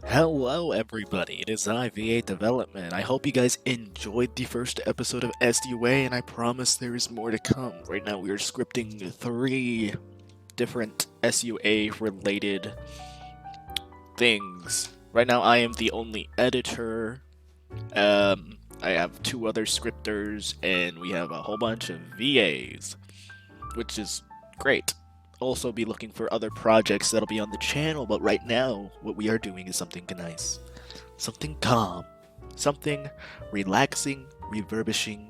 Hello everybody, it is I, V8 Development. I hope you guys enjoyed the first episode of SDUA, and I promise there is more to come. Right now we are scripting 3 different SUA related things. Right now I am the only editor. I have 2 other scripters, and we have a whole bunch of VAs, which is great. Also be looking for other projects that'll be on the channel, but right now what we are doing is something nice, something calm, something relaxing, refurbishing,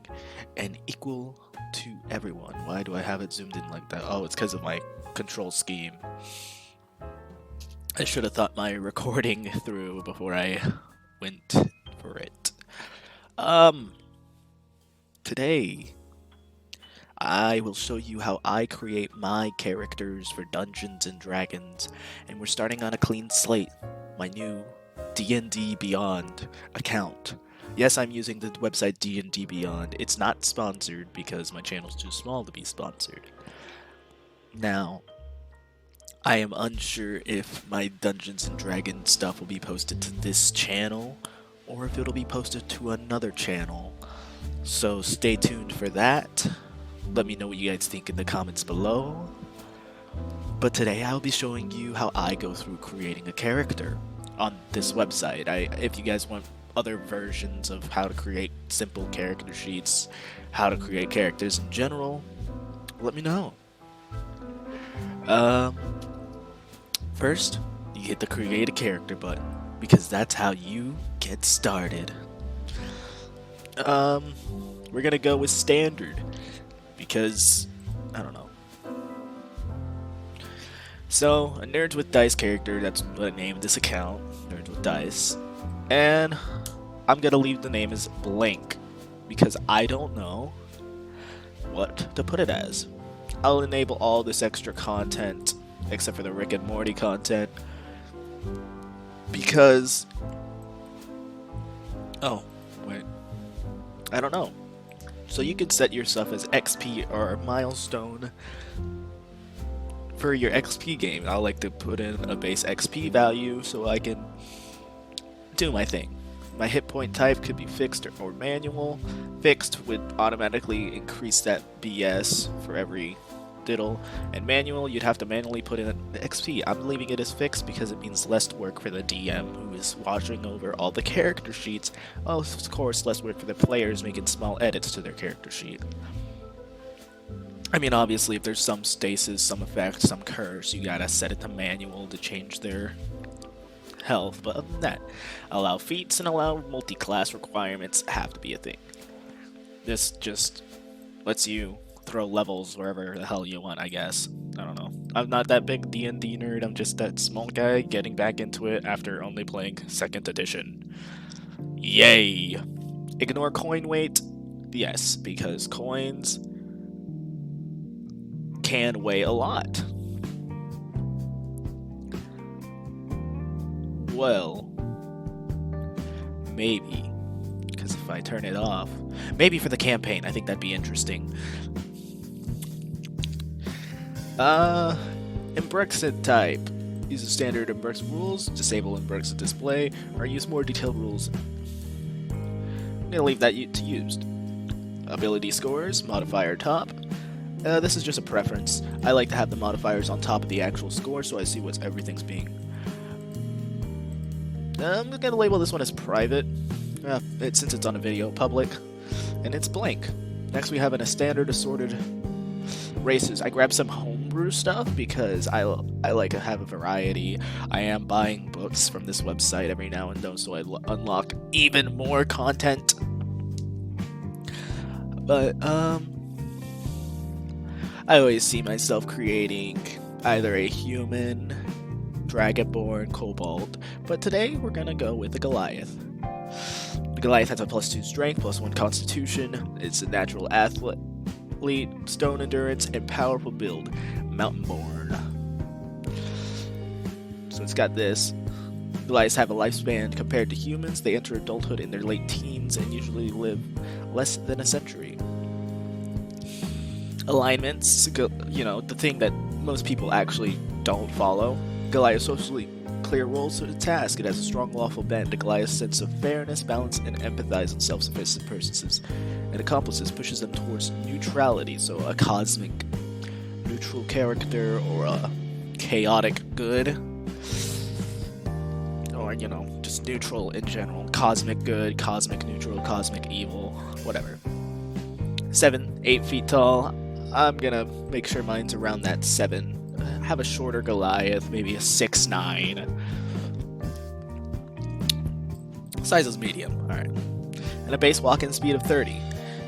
and equal to everyone. Why do I have it zoomed in like that? Oh, it's because of my control scheme. I should have thought my recording through before I went for it. Today I will show you how I create my characters for Dungeons and Dragons, and we're starting on a clean slate, my new Dndbeyond account. Yes, I'm using the website Dndbeyond. It's not sponsored because my channel's too small to be sponsored. Now, I am unsure if my Dungeons and Dragons stuff will be posted to this channel or if it'll be posted to another channel. So stay tuned for that. Let me know what you guys think in the comments below. But today I'll be showing you how I go through creating a character on this website. If you guys want other versions of how to create simple character sheets, how to create characters in general, let me know. First, you hit the create a character button because that's how you get started. We're gonna go with standard because I don't know. So, a Nerds with Dice character, that's what I named this account, Nerds with Dice. And I'm gonna leave the name as blank because I don't know what to put it as. I'll enable all this extra content except for the Rick and Morty content because oh, wait. I don't know. So you can set your stuff as XP or milestone for your XP game. I like to put in a base XP value so I can do my thing. My hit point type could be fixed or manual. Fixed would automatically increase that BS for every diddle, and manual you'd have to manually put in the XP. I'm leaving it as fixed because it means less work for the DM who is watching over all the character sheets. Well, of course, less work for the players making small edits to their character sheet. I mean, obviously, if there's some stasis, some effect, some curse, you gotta set it to manual to change their health, but other than that, allow feats and allow multi-class requirements have to be a thing. This just lets you throw levels wherever the hell you want, I guess. I don't know. I'm not that big D&D nerd, I'm just that small guy getting back into it after only playing 2nd edition. Yay! Ignore coin weight? Yes, because coins can weigh a lot. Well, maybe. Because if I turn it off, maybe for the campaign, I think that'd be interesting. Embrexit type. Use the standard Embrexit rules, disable Embrexit display, or use more detailed rules. I'm gonna leave that to used. Ability scores, modifier top. This is just a preference. I like to have the modifiers on top of the actual score so I see what everything's being. I'm gonna label this one as private, since it's on a video, public, and it's blank. Next we have a standard assorted races. I grabbed some homebrew stuff because I like to have a variety. I am buying books from this website every now and then so I unlock even more content. But I always see myself creating either a human, dragonborn, kobold, but today we're gonna go with the Goliath. The Goliath has a +2 strength, +1 constitution. It's a natural athlete, stone endurance, and powerful build, mountain born. So it's got this. Goliaths have a lifespan compared to humans. They enter adulthood in their late teens and usually live less than a century. Alignments, you know, the thing that most people actually don't follow. Goliath socially clear roles for the task. It has a strong lawful bent. Goliath's sense of fairness, balance, and empathize on self-sufficient persons and accomplices pushes them towards neutrality. So a cosmic neutral character or a chaotic good, or you know, just neutral in general. Cosmic good, cosmic neutral, cosmic evil, whatever. 7, 8 feet tall. I'm gonna make sure mine's around that 7. Have a shorter Goliath, maybe a 6'9". Size is medium, alright. And a base walk-in speed of 30.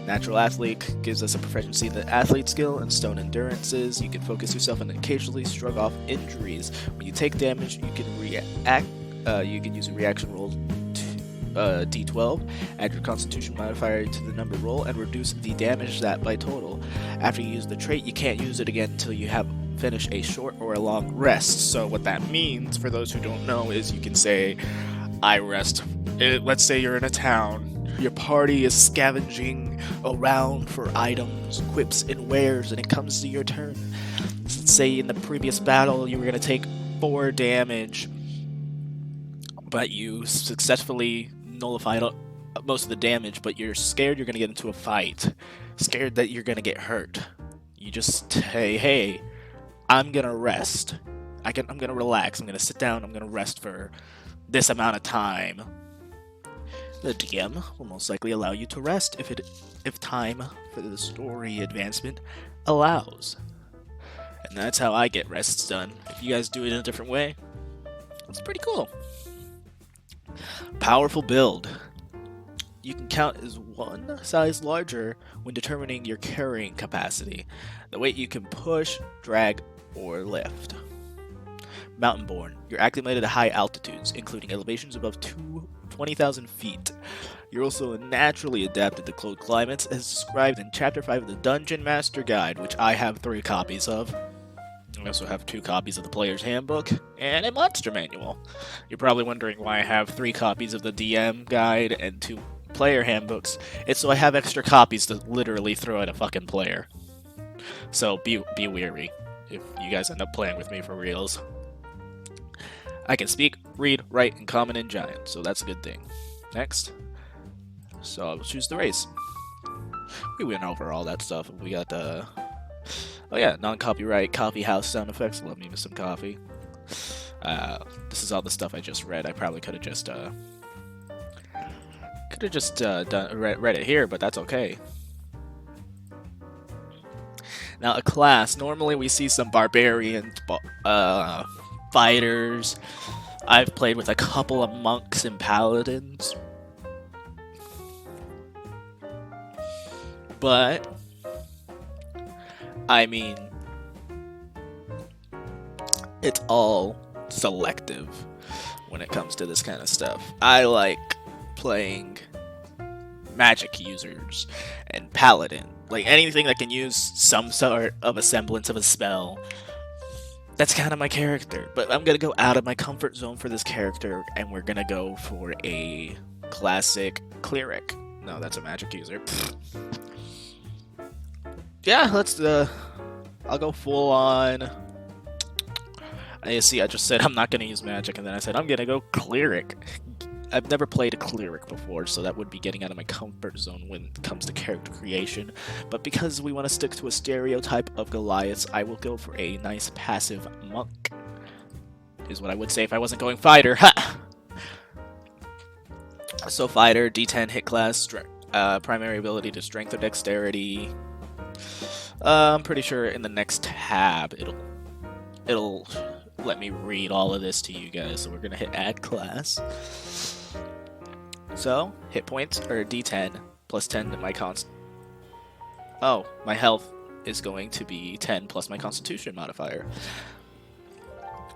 Natural athlete gives us a proficiency in the athlete skill and stone endurances. You can focus yourself and occasionally shrug off injuries. When you take damage, you can react. You can use a reaction roll D12, add your constitution modifier to the number roll, and reduce the damage that by total. After you use the trait, you can't use it again until you have finished a short or a long rest. So what that means, for those who don't know, is you can say, I rest. Let's say you're in a town, your party is scavenging around for items, quips, and wares, and it comes to your turn. Let's say in the previous battle you were going to take 4 damage, but you successfully nullified most of the damage, but you're scared you're going to get into a fight, scared that you're going to get hurt. You just say, hey, I'm going to rest. I'm going to relax. I'm going to sit down. I'm going to rest for this amount of time. The DM will most likely allow you to rest if time for the story advancement allows. And that's how I get rests done. If you guys do it in a different way, it's pretty cool. Powerful build. You can count as one size larger when determining your carrying capacity, the weight you can push, drag, or lift. Mountain-born. You're acclimated to high altitudes, including elevations above 20,000 feet. You're also naturally adapted to cold climates, as described in Chapter 5 of the Dungeon Master Guide, which I have 3 copies of. I also have 2 copies of the Player's Handbook, and a Monster Manual. You're probably wondering why I have 3 copies of the DM Guide and 2 Player Handbooks. It's so I have extra copies to literally throw at a fucking player. So be wary if you guys end up playing with me for reals. I can speak, read, write, and common and giant, so that's a good thing. Next. So I'll choose the race. We went over all that stuff. We got the... Oh yeah, non-copyright coffee house sound effects. Love me with some coffee. This is all the stuff I just read. I probably could have just read it here, but that's okay. Now a class. Normally we see some barbarians, fighters. I've played with a couple of monks and paladins, but I mean, it's all selective when it comes to this kind of stuff. I like playing magic users and paladin, like anything that can use some sort of a semblance of a spell. That's kind of my character, but I'm gonna go out of my comfort zone for this character, and we're gonna go for a classic cleric. No, that's a magic user. Yeah, let's I'll go full on. You see, I just said I'm not gonna use magic, and then I said I'm gonna go cleric. I've never played a cleric before, so that would be getting out of my comfort zone when it comes to character creation. But because we want to stick to a stereotype of Goliaths, I will go for a nice passive monk. Is what I would say if I wasn't going fighter. Ha! So fighter, D10 hit class, primary ability to strength or dexterity. I'm pretty sure in the next tab it'll let me read all of this to you guys. So we're gonna hit add class. So hit points are D10 plus 10 to my Oh, my health is going to be 10 plus my constitution modifier.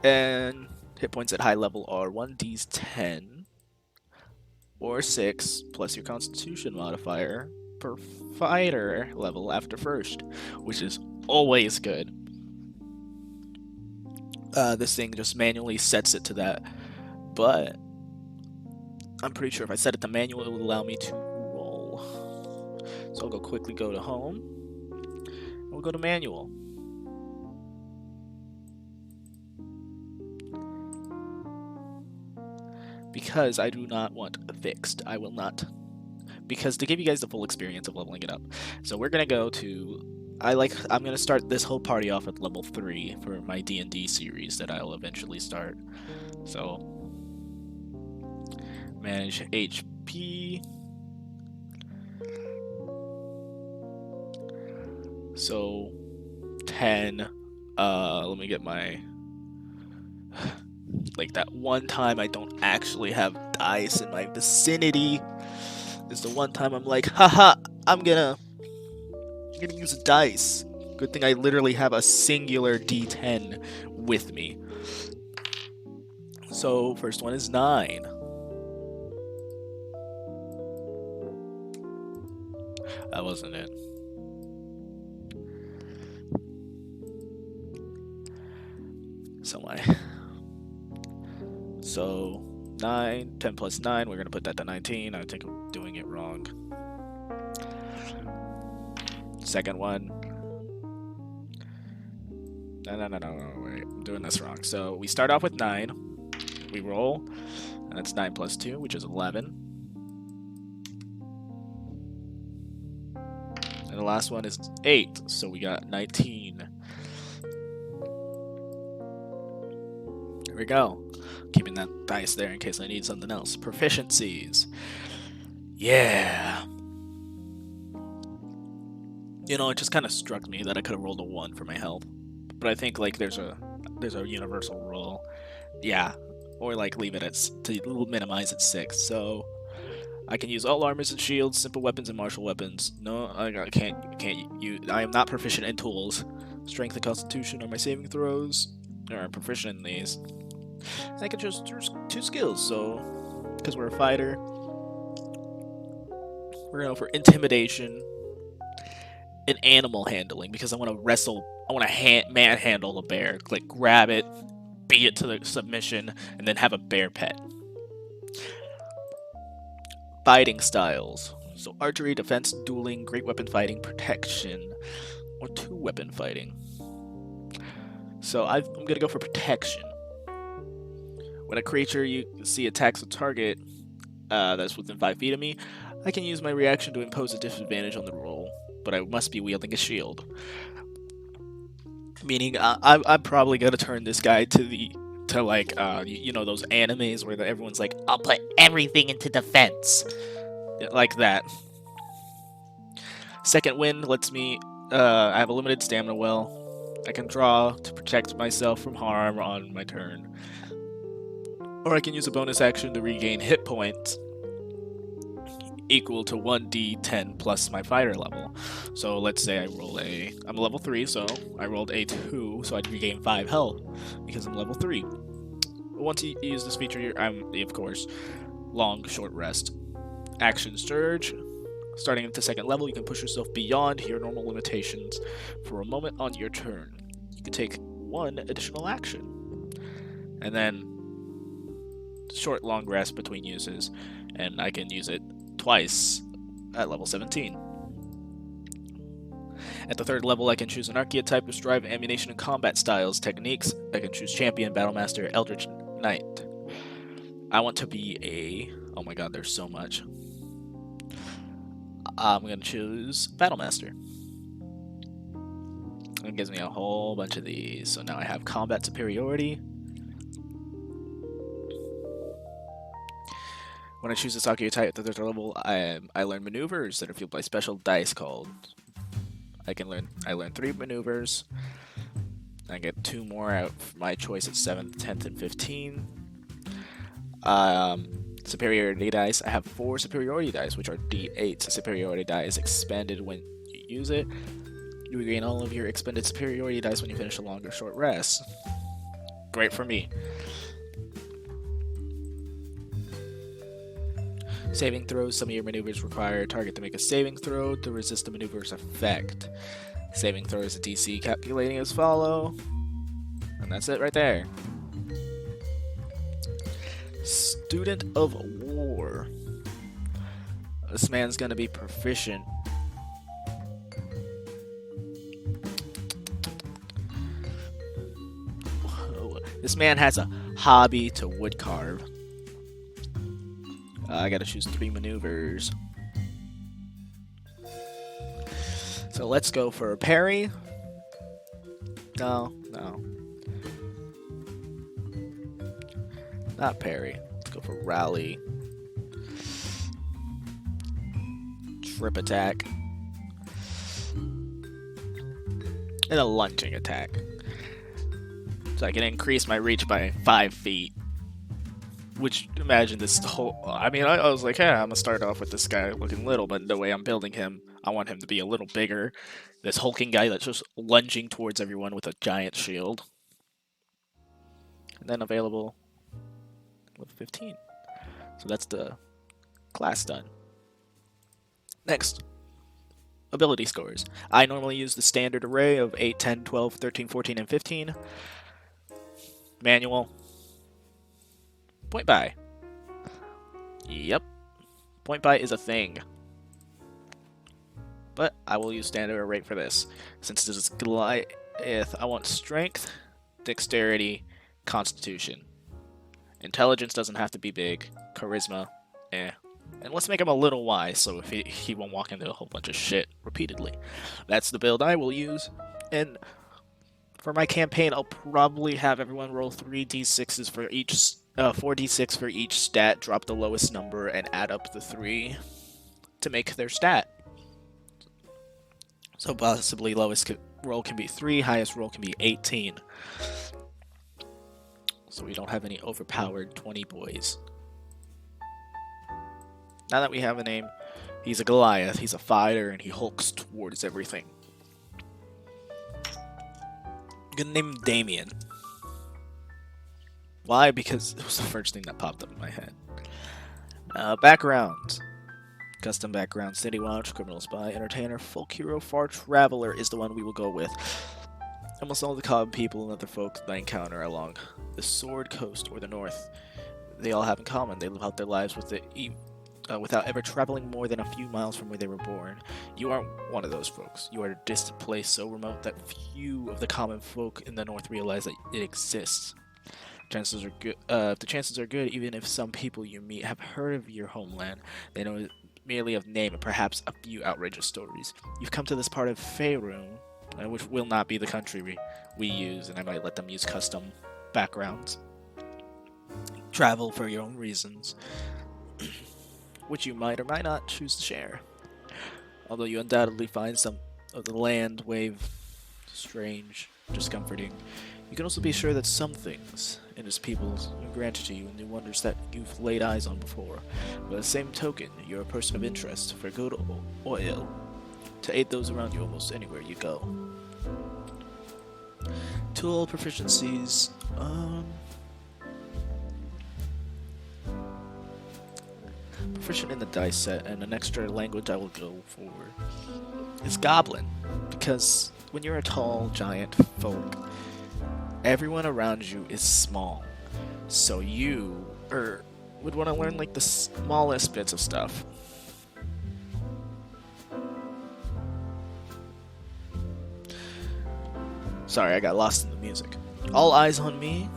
And hit points at high level are 1d10 or 6 plus your constitution modifier per fighter level after first, which is always good. This thing just manually sets it to that, but I'm pretty sure if I set it to manual, it will allow me to roll. So I'll quickly go to home, and we'll go to manual. because I do not want fixed. I will not, because to give you guys the full experience of leveling it up. So we're gonna go to. I'm gonna start this whole party off at level 3 for my D&D series that I'll eventually start. So manage HP. So 10. Let me get my. Like that one time I don't actually have dice in my vicinity is the one time I'm like, haha, I'm gonna use a dice. Good thing I literally have a singular D10 with me. So first one is 9. That wasn't it. So 9, 10 plus 9, we're going to put that to 19. I think I'm doing it wrong. Second one. No, wait, I'm doing this wrong. So we start off with 9. We roll, and that's 9 plus 2, which is 11. And the last one is 8, so we got 19. Here we go. Keeping that dice there in case I need something else. Proficiencies. Yeah. You know, it just kind of struck me that I could have rolled a 1 for my health. But I think, like, there's a universal rule. Yeah. Or, like, leave it to minimize at 6. So I can use all armors and shields, simple weapons and martial weapons. No, I can't use. I am not proficient in tools. Strength and Constitution are my saving throws. I'm proficient in these. And I can choose 2 skills. So, because we're a fighter, we're gonna go for intimidation and animal handling because I want to wrestle. I want to manhandle a bear. Like grab it, beat it to the submission, and then have a bear pet. Fighting styles. So archery, defense, dueling, great weapon fighting, protection, or 2-weapon fighting. So I'm going to go for protection. When a creature you see attacks a target that's within 5 feet of me, I can use my reaction to impose a disadvantage on the roll, but I must be wielding a shield. Meaning I'm probably going to turn this guy to like those animes where everyone's like, I'll put everything into defense. Like that. Second wind lets me I have a limited stamina well. I can draw to protect myself from harm on my turn. Or I can use a bonus action to regain hit points equal to 1d10 plus my fighter level. So let's say I'm level 3, so I rolled a 2, so I'd regain 5 health because I'm level 3. Once you use this feature, I'm, of course, long, short rest. Action Surge. Starting at the 2nd level, you can push yourself beyond your normal limitations for a moment on your turn. You can take 1 additional action. And then short, long rest between uses, and I can use it twice at level 17. At the 3rd level, I can choose an archetype of strive, ammunition, and combat styles, techniques. I can choose Champion, Battlemaster, Eldritch Knight. I want to be a... Oh my god, there's so much. I'm going to choose Battlemaster. It gives me a whole bunch of these. So now I have combat superiority. When I choose this archetype at the 3rd level, I learn maneuvers that are fueled by special dice called... I learn 3 maneuvers. I get 2 more out for my choice at 7th, 10th, and 15. Superiority dice. I have 4 superiority dice, which are D8. Superiority die is expended when you use it. You regain all of your expended superiority dice when you finish a long or short rest. Great for me. Saving throws. Some of your maneuvers require a target to make a saving throw to resist the maneuver's effect. Saving throw is a DC calculating as follow. And that's it right there. Student of War. This man's gonna be proficient. Whoa. This man has a hobby to wood carve. I gotta choose 3 maneuvers. So let's go for parry. No. Not parry. Let's go for rally. Trip attack. And a lunging attack. So I can increase my reach by 5 feet. Which, imagine this whole... I mean, I was like, I'm gonna start off with this guy looking little, but the way I'm building him, I want him to be a little bigger. This hulking guy that's just lunging towards everyone with a giant shield. And then available with 15. So that's the class done. Next. Ability scores. I normally use the standard array of 8, 10, 12, 13, 14, and 15. Manual. Point buy. Yep. Point buy is a thing. But I will use standard array for this. Since this is Goliath, I want strength, dexterity, constitution. Intelligence doesn't have to be big. Charisma, And let's make him a little wise, so if he won't walk into a whole bunch of shit repeatedly. That's the build I will use. And for my campaign, I'll probably have everyone roll 3d6s for each, 4d6 for each stat, drop the lowest number, and add up the 3 to make their stat. So possibly lowest roll can be 3, highest roll can be 18. So we don't have any overpowered 20 boys. Now that we have a name, he's a Goliath, he's a fighter, and he hulks towards everything. I'm gonna name him Damien. Why? Because it was the first thing that popped up in my head. Background. Custom background, City Watch, Criminal Spy, Entertainer, Folk Hero, Far Traveler is the one we will go with. Almost all the common people and other folk that I encounter along the Sword Coast or the North, they all have in common. They live out their lives with without ever traveling more than a few miles from where they were born. You aren't one of those folks. You are a distant place so remote that few of the common folk in the North realize that it exists. Chances are good. The chances are good, even if some people you meet have heard of your homeland, they know it merely of name and perhaps a few outrageous stories. You've come to this part of Faerun, which will not be the country we use, and I might let them use custom backgrounds. Travel for your own reasons, which you might or might not choose to share. Although you undoubtedly find some of the land wave strange, discomforting, you can also be sure that some things in its people are granted to you new wonders that you've laid eyes on before. By the same token, you're a person of interest, for good or ill, to aid those around you almost anywhere you go. Tool proficiencies, proficient in the dice set, and an extra language I will go for is Goblin, because when you're a tall, giant folk, everyone around you is small, so you would want to learn like the smallest bits of stuff. Sorry, I got lost in the music. All eyes on me.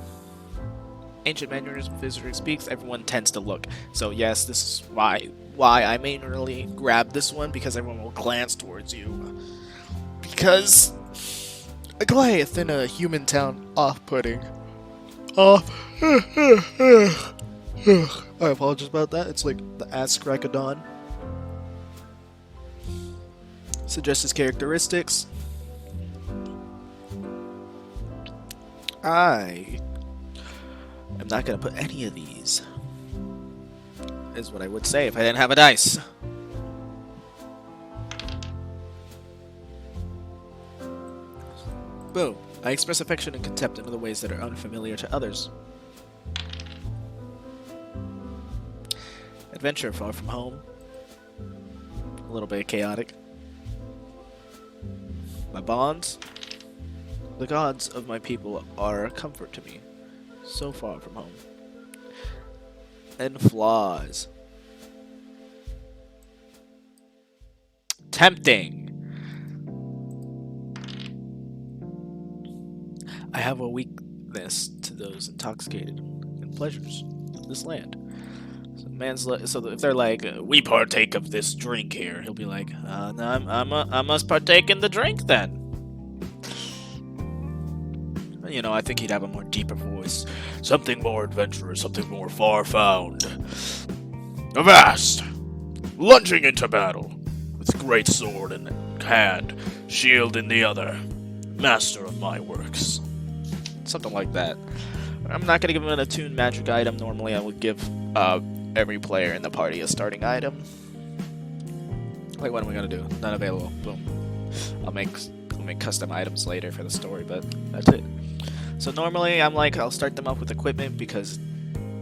Ancient mannerism, visitor speaks, everyone tends to look. So yes, this is why I mainly grab this one, because everyone will glance towards you. Because a Goliath in a human town, off-putting. I apologize about that. It's like the Ass Crackodon. Suggest his characteristics. I am not going to put any of these, is what I would say if I didn't have a dice. Boom. I express affection and contempt in other ways that are unfamiliar to others. Adventure far from home. A little bit chaotic. My bonds. The gods of my people are a comfort to me, so far from home. And flaws. Tempting. I have a weakness to those intoxicated in pleasures of this land. So So if they're like, we partake of this drink here, he'll be like, no, I must partake in the drink then. You know, I think he'd have a more deeper voice. Something more adventurous, something more far-found. Avast! Lunging into battle, with great sword in hand, shield in the other. Master of my works. Something like that. I'm not going to give him an attuned magic item. Normally I would give every player in the party a starting item. Like, what am I going to do? Not available. Boom. I'll make custom items later for the story, but that's it. So normally I'm like, I'll start them up with equipment because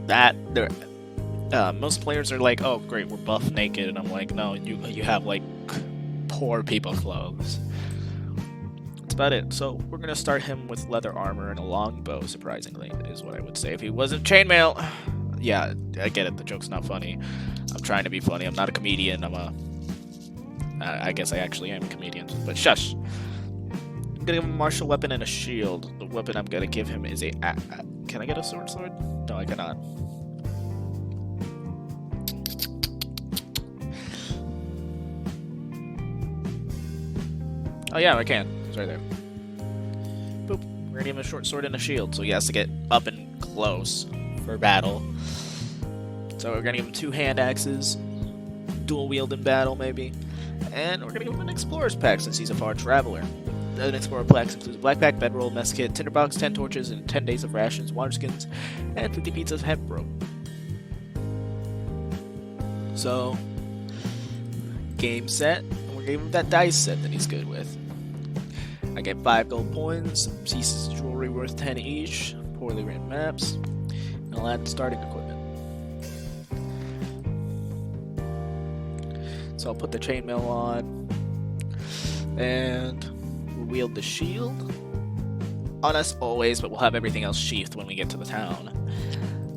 most players are like, oh great, we're buff naked, and I'm like, no, you have like poor people clothes. That's about it. So we're gonna start him with leather armor and a longbow, surprisingly, is what I would say if he wasn't chainmail. Yeah, I get it, the joke's not funny. I'm trying to be funny, I'm not a comedian, I guess I actually am a comedian, but shush. I'm gonna give him a martial weapon and a shield. The weapon I'm gonna give him is a... Can I get a sword? No, I cannot. Oh yeah, I can. It's right there. Boop. We're gonna give him a short sword and a shield, so he has to get up and close for battle. So we're gonna give him 2 hand axes, dual wield in battle maybe, and we're gonna give him an explorer's pack since he's a far traveler. An explorer pack includes a black pack, bedroll, mess kit, tinderbox, 10 torches, and 10 days of rations, water skins, and 50 pizzas of hemp rope. So, game set, and we're giving him that dice set that he's good with. I get 5 gold coins, pieces of jewelry worth 10 each, poorly written maps, and I'll add starting equipment. So I'll put the chainmail on, and we'll wield the shield on us always, but we'll have everything else sheathed when we get to the town.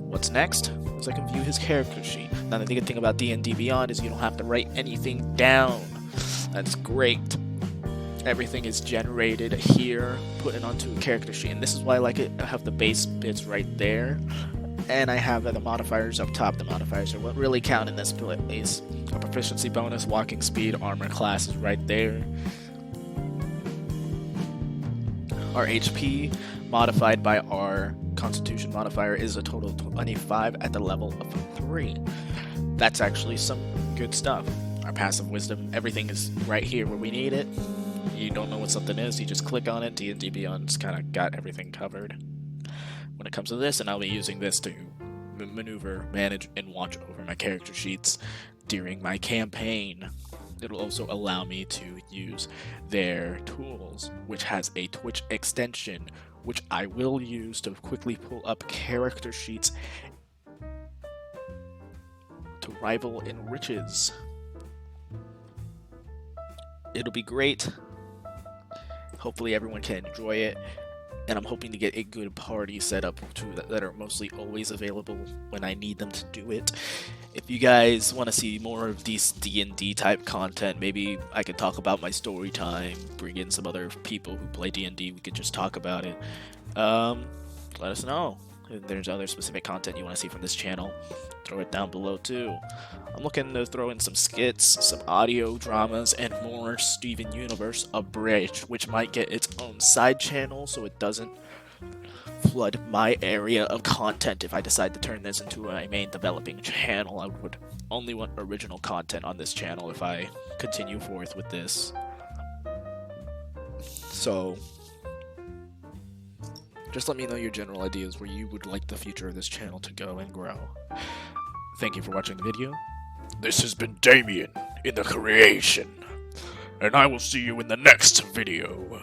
What's next? Is I can view his character sheet. Now the good thing about Dndbeyond is you don't have to write anything down. That's great. Everything is generated here, put it onto a character sheet, and this is why I like it. I have the base bits right there, and I have the modifiers up top. The modifiers are what really count in this place. A proficiency bonus, walking speed, armor class is right there. Our HP, modified by our Constitution modifier, is a total of 25 at the level of 3. That's actually some good stuff. Our passive wisdom, everything is right here where we need it. You don't know what something is, you just click on it. Dndbeyond's kind of got everything covered when it comes to this, and I'll be using this to maneuver, manage, and watch over my character sheets during my campaign. It'll also allow me to use their tools, which has a Twitch extension, which I will use to quickly pull up character sheets to rival in riches. It'll be great. Hopefully everyone can enjoy it, and I'm hoping to get a good party set up too that are mostly always available when I need them to do it. If you guys want to see more of these D&D type content, maybe I could talk about my story time, bring in some other people who play D&D, we could just talk about it. Let us know. If there's other specific content you want to see from this channel, throw it down below too. I'm looking to throw in some skits, some audio dramas, and more Steven Universe Abridged, which might get its own side channel so it doesn't flood my area of content. If I decide to turn this into a main developing channel, I would only want original content on this channel if I continue forth with this. So just let me know your general ideas where you would like the future of this channel to go and grow. Thank you for watching the video. This has been Damien in the creation, and I will see you in the next video.